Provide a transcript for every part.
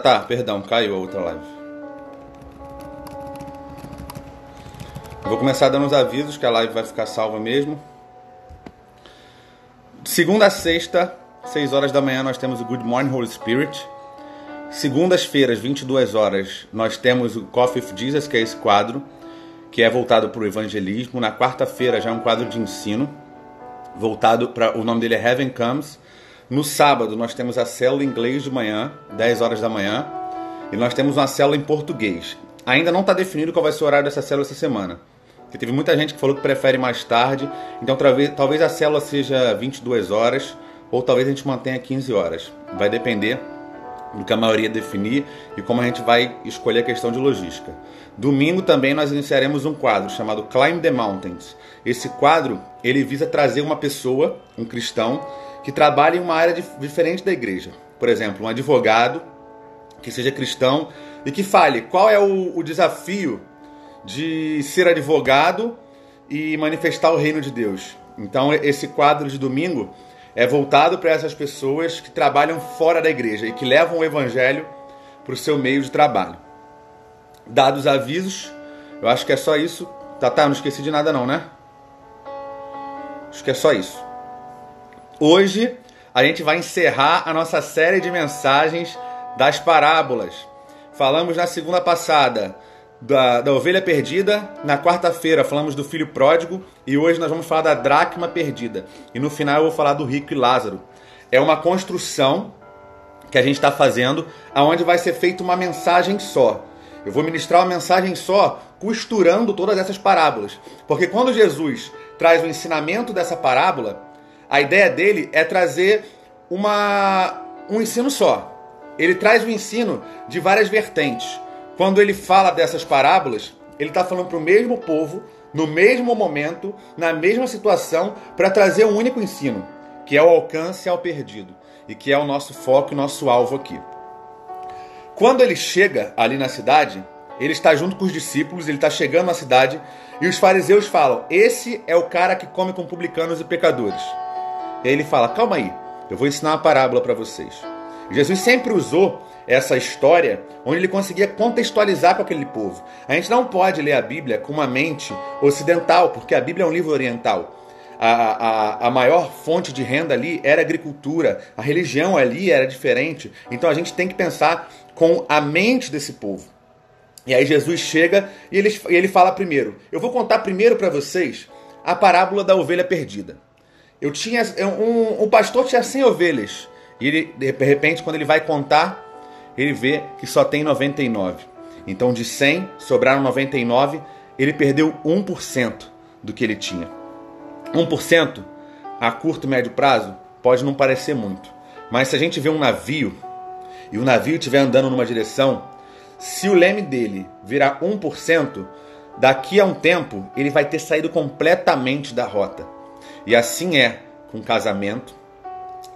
Tá, perdão, caiu a outra live. Eu vou começar dando os avisos que a live vai ficar salva mesmo. Segunda a sexta, 6 horas da manhã, nós temos o Good Morning Holy Spirit. Segundas-feiras, 22 horas, nós temos o Coffee with Jesus, que é esse quadro, que é voltado para o evangelismo. Na quarta-feira já é um quadro de ensino, voltado para... O nome dele é Heaven Comes. No sábado nós temos a célula em inglês de manhã, 10 horas da manhã. E nós temos uma célula em português. Ainda não está definido qual vai ser o horário dessa célula essa semana. Porque teve muita gente que falou que prefere mais tarde. Então talvez a célula seja 22 horas, ou talvez a gente mantenha 15 horas. Vai depender do que a maioria definir e como a gente vai escolher a questão de logística. Domingo também nós iniciaremos um quadro chamado Climb the Mountains. Esse quadro, ele visa trazer uma pessoa, um cristão, que trabalhe em uma área diferente da igreja. Por exemplo, um advogado que seja cristão e que fale qual é o desafio de ser advogado e manifestar o reino de Deus. Então esse quadro de domingo é voltado para essas pessoas que trabalham fora da igreja e que levam o evangelho para o seu meio de trabalho. Dados os avisos, eu acho que é só isso. Tá, não esqueci de nada não, né? Acho que é só isso. Hoje a gente vai encerrar a nossa série de mensagens das parábolas. Falamos na segunda passada da ovelha perdida, na quarta-feira falamos do filho pródigo e hoje nós vamos falar da dracma perdida. E no final eu vou falar do rico e Lázaro. É uma construção que a gente está fazendo, onde vai ser feita uma mensagem só. Eu vou ministrar uma mensagem só, costurando todas essas parábolas. Porque quando Jesus traz o ensinamento dessa parábola, a ideia dele é trazer um ensino só. Ele traz o ensino de várias vertentes. Quando ele fala dessas parábolas, ele está falando para o mesmo povo, no mesmo momento, na mesma situação, para trazer um único ensino, que é o alcance ao perdido, e que é o nosso foco e nosso alvo aqui. Quando ele chega ali na cidade, ele está junto com os discípulos, ele está chegando na cidade, e os fariseus falam, esse é o cara que come com publicanos e pecadores. E aí ele fala, calma aí, eu vou ensinar uma parábola para vocês. Jesus sempre usou essa história onde ele conseguia contextualizar com aquele povo. A gente não pode ler a Bíblia com uma mente ocidental, porque a Bíblia é um livro oriental. A maior fonte de renda ali era a agricultura, a religião ali era diferente. Então a gente tem que pensar com a mente desse povo. E aí Jesus chega e ele fala primeiro. Eu vou contar primeiro para vocês a parábola da ovelha perdida. O pastor tinha 100 ovelhas. E ele, de repente, quando ele vai contar, ele vê que só tem 99. Então, de 100, sobraram 99, ele perdeu 1% do que ele tinha. 1%, a curto e médio prazo, pode não parecer muito. Mas se a gente vê um navio, e o navio estiver andando numa direção, se o leme dele virar 1%, daqui a um tempo, ele vai ter saído completamente da rota. E assim é com o casamento,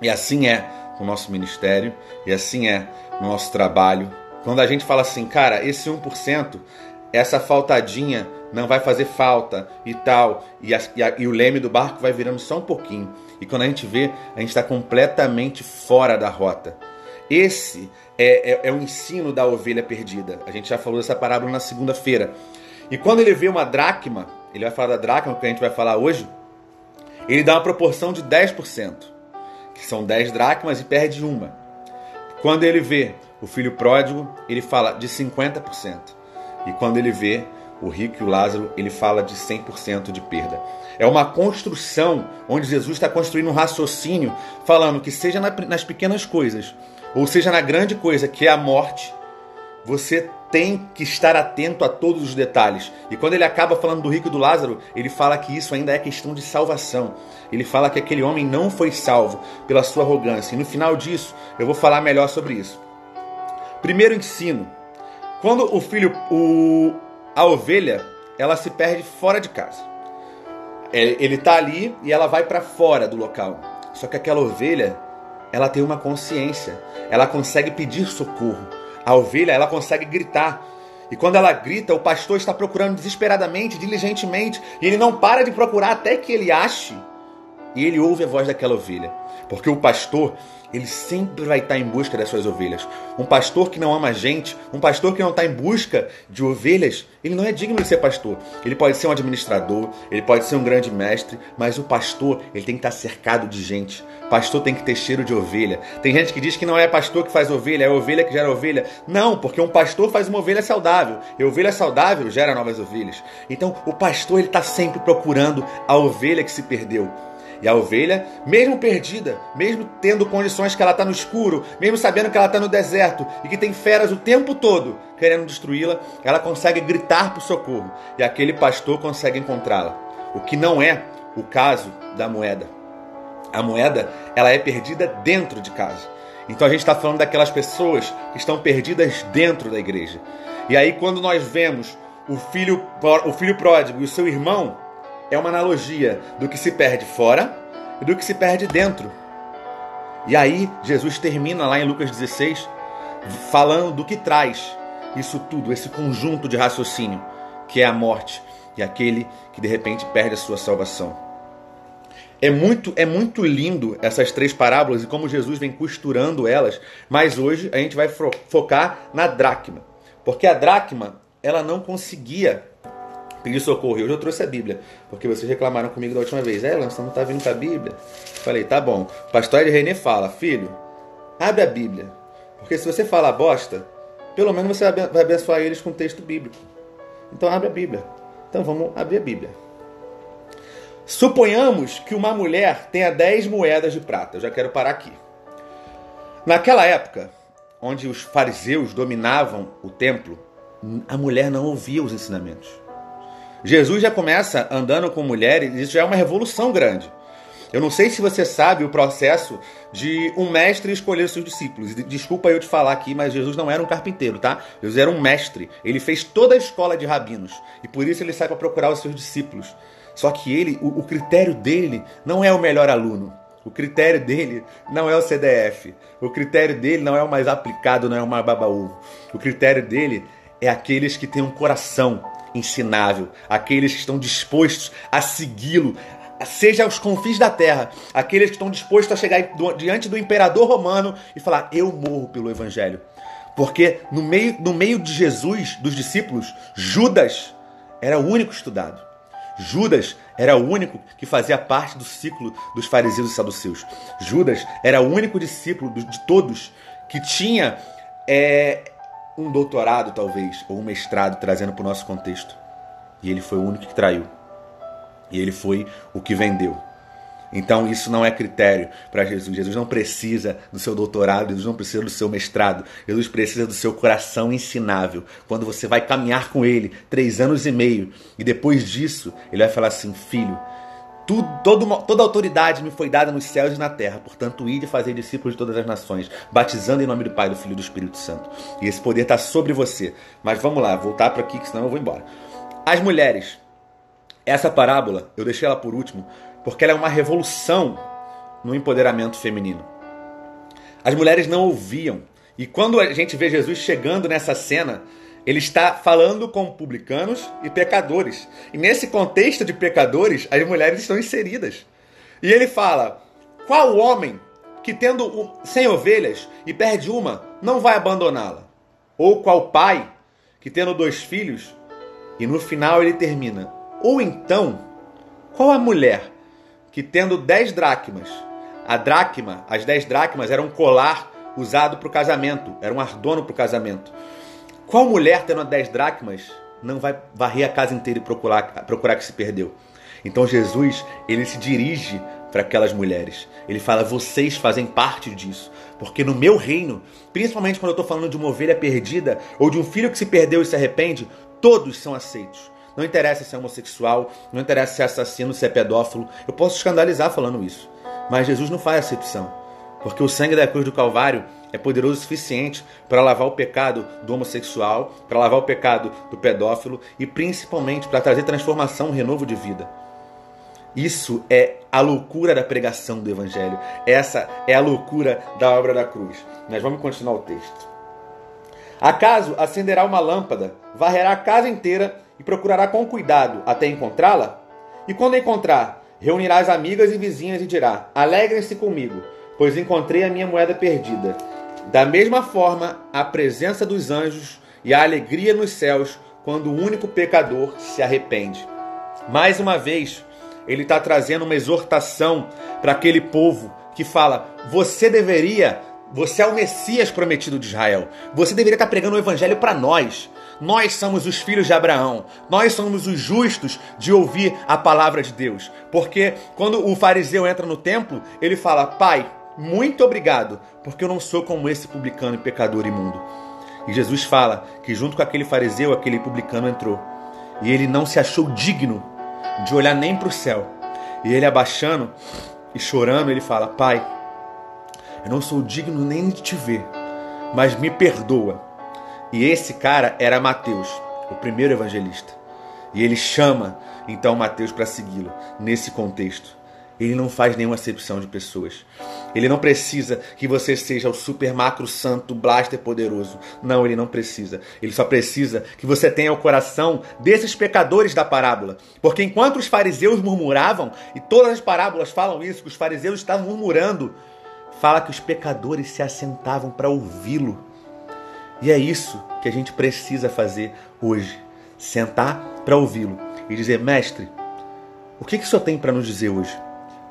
e assim é com o nosso ministério, e assim é no nosso trabalho. Quando a gente fala assim, cara, esse 1%, essa faltadinha não vai fazer falta e tal, e o leme do barco vai virando só um pouquinho. E quando a gente vê, a gente está completamente fora da rota. Esse é o ensino da ovelha perdida. A gente já falou dessa parábola na segunda-feira. E quando ele vê uma dracma, ele vai falar da dracma, que a gente vai falar hoje, ele dá uma proporção de 10%, que são 10 dracmas e perde uma. Quando ele vê o filho pródigo, ele fala de 50%. E quando ele vê o rico e o Lázaro, ele fala de 100% de perda. É uma construção onde Jesus está construindo um raciocínio, falando que seja nas pequenas coisas, ou seja na grande coisa, que é a morte, você tem que estar atento a todos os detalhes. E quando ele acaba falando do rico e do Lázaro, ele fala que isso ainda é questão de salvação. Ele fala que aquele homem não foi salvo pela sua arrogância. E no final disso, eu vou falar melhor sobre isso. Primeiro ensino. Quando a ovelha, ela se perde fora de casa. Ele está ali e ela vai para fora do local. Só que aquela ovelha, ela tem uma consciência. Ela consegue pedir socorro. A ovelha, ela consegue gritar. E quando ela grita, o pastor está procurando desesperadamente, diligentemente. E ele não para de procurar até que ele ache. E ele ouve a voz daquela ovelha. Porque o pastor, ele sempre vai estar em busca das suas ovelhas. Um pastor que não ama a gente, um pastor que não está em busca de ovelhas, ele não é digno de ser pastor. Ele pode ser um administrador, ele pode ser um grande mestre, mas o pastor, ele tem que estar cercado de gente. Pastor tem que ter cheiro de ovelha. Tem gente que diz que não é pastor que faz ovelha, é ovelha que gera ovelha. Não, porque um pastor faz uma ovelha saudável. E ovelha saudável gera novas ovelhas. Então, o pastor, ele está sempre procurando a ovelha que se perdeu. E a ovelha, mesmo perdida, mesmo tendo condições que ela está no escuro, mesmo sabendo que ela está no deserto e que tem feras o tempo todo querendo destruí-la, ela consegue gritar por socorro. E aquele pastor consegue encontrá-la. O que não é o caso da moeda. A moeda, ela é perdida dentro de casa. Então a gente está falando daquelas pessoas que estão perdidas dentro da igreja. E aí quando nós vemos o filho pródigo e o seu irmão, é uma analogia do que se perde fora e do que se perde dentro. E aí Jesus termina lá em Lucas 16 falando do que traz isso tudo, esse conjunto de raciocínio, que é a morte e aquele que de repente perde a sua salvação. É muito lindo essas três parábolas e como Jesus vem costurando elas, mas hoje a gente vai focar na dracma. Porque a dracma, ela não conseguia pedir socorro. Hoje eu trouxe a Bíblia, porque vocês reclamaram comigo da última vez. Lança, não tá vindo com a Bíblia? Falei, tá bom. O pastor Ed René fala, filho, abre a Bíblia. Porque se você falar bosta, pelo menos você vai abençoar eles com texto bíblico. Então abre a Bíblia. Então vamos abrir a Bíblia. Suponhamos que uma mulher tenha 10 moedas de prata. Eu já quero parar aqui. Naquela época, onde os fariseus dominavam o templo, a mulher não ouvia os ensinamentos. Jesus já começa andando com mulheres, isso já é uma revolução grande. Eu não sei se você sabe o processo de um mestre escolher seus discípulos. Desculpa eu te falar aqui, mas Jesus não era um carpinteiro, tá? Jesus era um mestre. Ele fez toda a escola de rabinos. E por isso ele sai para procurar os seus discípulos. Só que o critério dele não é o melhor aluno. O critério dele não é o CDF. O critério dele não é o mais aplicado, não é o mais baba-ovo. O critério dele é aqueles que têm um coração ensinável, aqueles que estão dispostos a segui-lo, seja aos confins da terra, aqueles que estão dispostos a chegar diante do imperador romano e falar, eu morro pelo evangelho. Porque no meio de Jesus, dos discípulos, Judas era o único estudado. Judas era o único que fazia parte do ciclo dos fariseus e saduceus. Judas era o único discípulo de todos que tinha um doutorado, talvez, ou um mestrado, trazendo para o nosso contexto. E ele foi o único que traiu. E ele foi o que vendeu. Então isso não é critério para Jesus. Jesus não precisa do seu doutorado, Jesus não precisa do seu mestrado. Jesus precisa do seu coração ensinável. Quando você vai caminhar com ele 3 anos e meio, e depois disso, ele vai falar assim, filho, toda autoridade me foi dada nos céus e na terra, portanto, ide fazer discípulos de todas as nações, batizando em nome do Pai, do Filho e do Espírito Santo. E esse poder está sobre você. Mas vamos lá, voltar para aqui, que senão eu vou embora. As mulheres. Essa parábola, eu deixei ela por último, porque ela é uma revolução no empoderamento feminino. As mulheres não ouviam. E quando a gente vê Jesus chegando nessa cena, ele está falando com publicanos e pecadores. E nesse contexto de pecadores, as mulheres estão inseridas. E ele fala, qual homem que tendo 100 ovelhas e perde uma, não vai abandoná-la? Ou qual pai que tendo 2 filhos, e no final ele termina, ou então, qual a mulher que tendo 10 dracmas, as 10 dracmas eram um colar usado para o casamento, era um adorno para o casamento. Qual mulher tendo 10 dracmas não vai varrer a casa inteira e procurar que se perdeu? Então Jesus, ele se dirige para aquelas mulheres. Ele fala, vocês fazem parte disso. Porque no meu reino, principalmente quando eu estou falando de uma ovelha perdida ou de um filho que se perdeu e se arrepende, todos são aceitos. Não interessa se é homossexual, não interessa se é assassino, se é pedófilo. Eu posso escandalizar falando isso. Mas Jesus não faz acepção. Porque o sangue da cruz do Calvário é poderoso o suficiente para lavar o pecado do homossexual, para lavar o pecado do pedófilo e principalmente para trazer transformação, renovo de vida. Isso é a loucura da pregação do Evangelho. Essa é a loucura da obra da cruz. Nós vamos continuar o texto. Acaso acenderá uma lâmpada, varrerá a casa inteira e procurará com cuidado até encontrá-la? E quando encontrar, reunirá as amigas e vizinhas e dirá, alegrem-se comigo, pois encontrei a minha moeda perdida. Da mesma forma, a presença dos anjos e a alegria nos céus quando o único pecador se arrepende. Mais uma vez, ele está trazendo uma exortação para aquele povo que fala: você é o Messias prometido de Israel. Você deveria estar pregando o evangelho para nós. Nós somos os filhos de Abraão. Nós somos os justos de ouvir a palavra de Deus. Porque quando o fariseu entra no templo, ele fala: Pai, muito obrigado, porque eu não sou como esse publicano e pecador imundo. E Jesus fala que junto com aquele fariseu, aquele publicano entrou. E ele não se achou digno de olhar nem para o céu. E ele abaixando e chorando, ele fala: Pai, eu não sou digno nem de te ver, mas me perdoa. E esse cara era Mateus, o primeiro evangelista. E ele chama então Mateus para segui-lo nesse contexto. Ele não faz nenhuma acepção de pessoas. Ele não precisa que você seja o super macro santo blaster poderoso. Não, ele não precisa. Ele só precisa que você tenha o coração desses pecadores da parábola. Porque enquanto os fariseus murmuravam, e todas as parábolas falam isso, que os fariseus estavam murmurando, fala que os pecadores se assentavam para ouvi-lo. E é isso que a gente precisa fazer hoje. Sentar para ouvi-lo e dizer: Mestre, o que o Senhor tem para nos dizer hoje?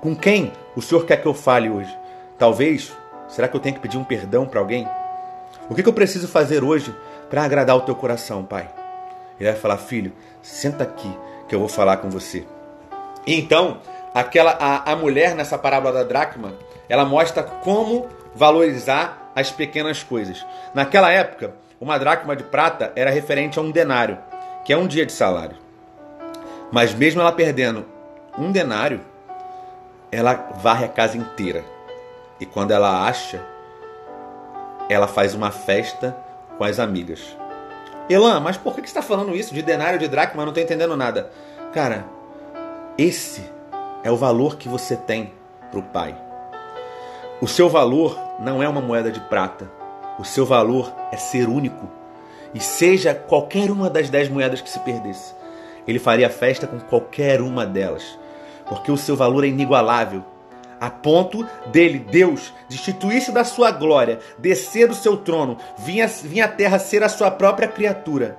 Com quem o Senhor quer que eu fale hoje? Talvez, será que eu tenho que pedir um perdão para alguém? O que eu preciso fazer hoje para agradar o teu coração, Pai? Ele vai falar: filho, senta aqui que eu vou falar com você. E então, a mulher nessa parábola da dracma, ela mostra como valorizar as pequenas coisas. Naquela época, uma dracma de prata era referente a um denário, que é um dia de salário. Mas mesmo ela perdendo um denário, ela varre a casa inteira. E quando ela acha, ela faz uma festa com as amigas. Elan, mas por que você está falando isso de denário, de dracma? Eu não estou entendendo nada. Cara, esse é o valor que você tem para o Pai. O seu valor não é uma moeda de prata. O seu valor é ser único. E seja qualquer uma das 10 moedas que se perdesse, ele faria festa com qualquer uma delas. Porque o seu valor é inigualável. A ponto dele, Deus, destituir-se da sua glória, descer do seu trono, vir à terra ser a sua própria criatura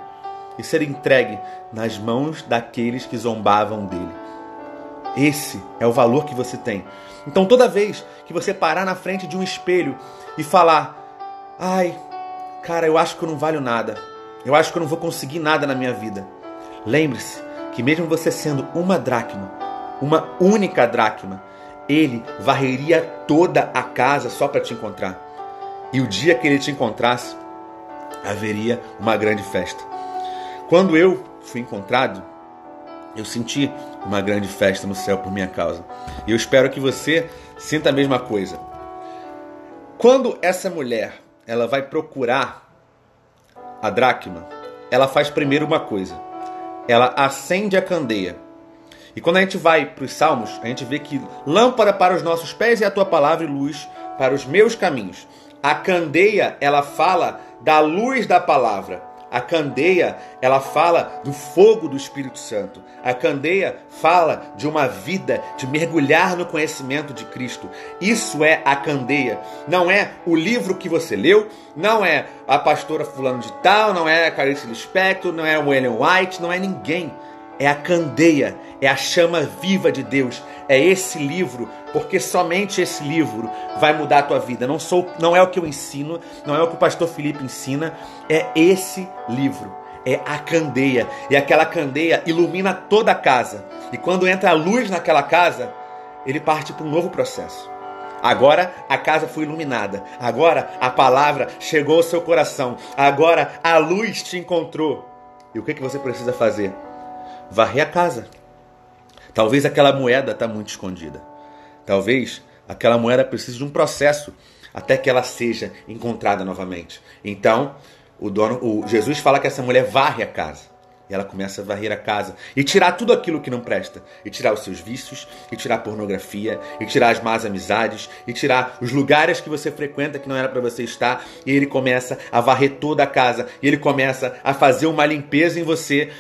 e ser entregue nas mãos daqueles que zombavam dele. Esse é o valor que você tem. Então toda vez que você parar na frente de um espelho e falar: ai, cara, eu acho que eu não valho nada, eu acho que eu não vou conseguir nada na minha vida, lembre-se que mesmo você sendo uma dracma, uma única dracma, ele varreria toda a casa só para te encontrar. E o dia que ele te encontrasse, haveria uma grande festa. Quando eu fui encontrado, eu senti uma grande festa no céu por minha causa. E eu espero que você sinta a mesma coisa. Quando essa mulher ela vai procurar a dracma, ela faz primeiro uma coisa. Ela acende a candeia. E quando a gente vai para os Salmos, a gente vê que lâmpada para os nossos pés é a tua palavra e luz para os meus caminhos. A candeia, ela fala da luz da palavra. A candeia, ela fala do fogo do Espírito Santo. A candeia fala de uma vida, de mergulhar no conhecimento de Cristo. Isso é a candeia. Não é o livro que você leu, não é a pastora fulano de tal, não é a Clarice Lispector, não é o Ellen White, não é ninguém. É a candeia, é a chama viva de Deus. É esse livro, porque somente esse livro vai mudar a tua vida. Não é o que eu ensino, não é o que o pastor Felipe ensina, é esse livro. É a candeia. E aquela candeia ilumina toda a casa. E quando entra a luz naquela casa, ele parte para um novo processo. Agora a casa foi iluminada. Agora a palavra chegou ao seu coração. Agora a luz te encontrou. E o que você precisa fazer? Varrer a casa. Talvez aquela moeda está muito escondida. Talvez aquela moeda precise de um processo até que ela seja encontrada novamente. Então, Jesus fala que essa mulher varre a casa. E ela começa a varrer a casa e tirar tudo aquilo que não presta. E tirar os seus vícios, e tirar a pornografia, e tirar as más amizades, e tirar os lugares que você frequenta que não era para você estar. E ele começa a varrer toda a casa. E ele começa a fazer uma limpeza em você.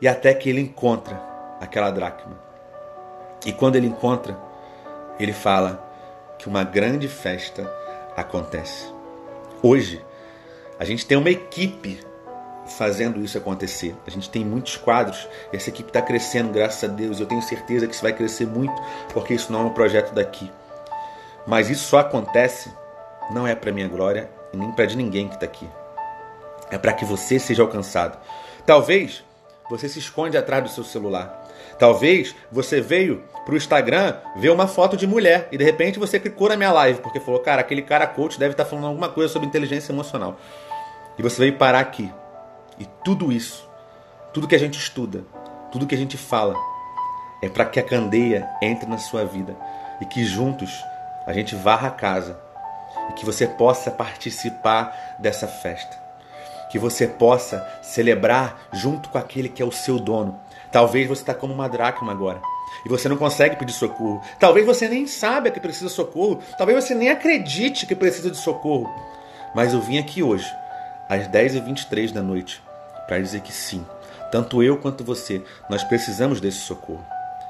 E até que ele encontra aquela dracma. E quando ele encontra, ele fala: que uma grande festa acontece. Hoje, a gente tem uma equipe fazendo isso acontecer. A gente tem muitos quadros. Essa equipe está crescendo, graças a Deus. Eu tenho certeza que isso vai crescer muito, porque isso não é um projeto daqui. Mas isso só acontece, não é para minha glória e nem para de ninguém que está aqui. É para que você seja alcançado. Talvez você se esconde atrás do seu celular. Talvez você veio para o Instagram ver uma foto de mulher e de repente você clicou na minha live porque falou, cara, aquele cara coach deve estar falando alguma coisa sobre inteligência emocional. E você veio parar aqui. E tudo isso, tudo que a gente estuda, tudo que a gente fala, é para que a candeia entre na sua vida e que juntos a gente varra a casa e que você possa participar dessa festa. Que você possa celebrar junto com aquele que é o seu dono. Talvez você está como uma dracma agora e você não consegue pedir socorro. Talvez você nem saiba que precisa de socorro. Talvez você nem acredite que precisa de socorro. Mas eu vim aqui hoje, às 10h23 da noite, para dizer que sim, tanto eu quanto você, nós precisamos desse socorro.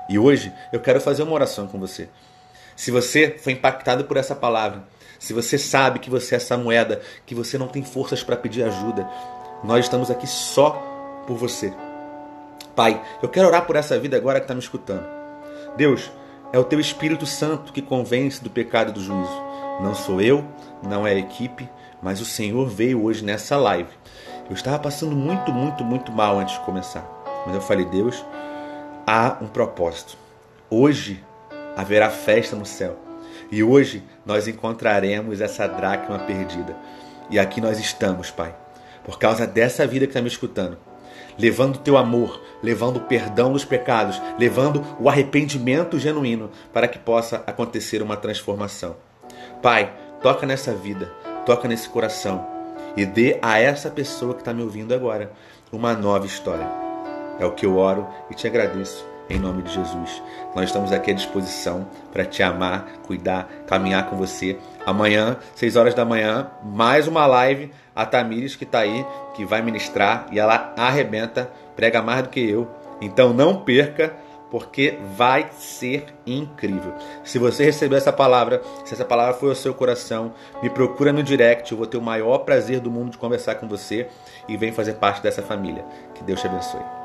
E hoje eu quero fazer uma oração com você. Se você foi impactado por essa palavra, se você sabe que você é essa moeda, que você não tem forças para pedir ajuda, nós estamos aqui só por você. Pai, eu quero orar por essa vida agora que está me escutando. Deus, é o Teu Espírito Santo que convence do pecado e do juízo. Não sou eu, não é a equipe, mas o Senhor veio hoje nessa live. Eu estava passando muito mal antes de começar. Mas eu falei, Deus, há um propósito. Hoje haverá festa no céu. E hoje nós encontraremos essa dracma perdida. E aqui nós estamos, Pai. Por causa dessa vida que está me escutando. Levando o Teu amor, levando o perdão dos pecados, levando o arrependimento genuíno para que possa acontecer uma transformação. Pai, toca nessa vida, toca nesse coração e dê a essa pessoa que está me ouvindo agora uma nova história. É o que eu oro e te agradeço em nome de Jesus. Nós estamos aqui à disposição para te amar, cuidar, caminhar com você. Amanhã, 6 horas da manhã, mais uma live. A Tamires que está aí, que vai ministrar e ela arrebenta, prega mais do que eu. Então não perca, porque vai ser incrível. Se você recebeu essa palavra, se essa palavra foi ao seu coração, me procura no direct, eu vou ter o maior prazer do mundo de conversar com você e vem fazer parte dessa família. Que Deus te abençoe.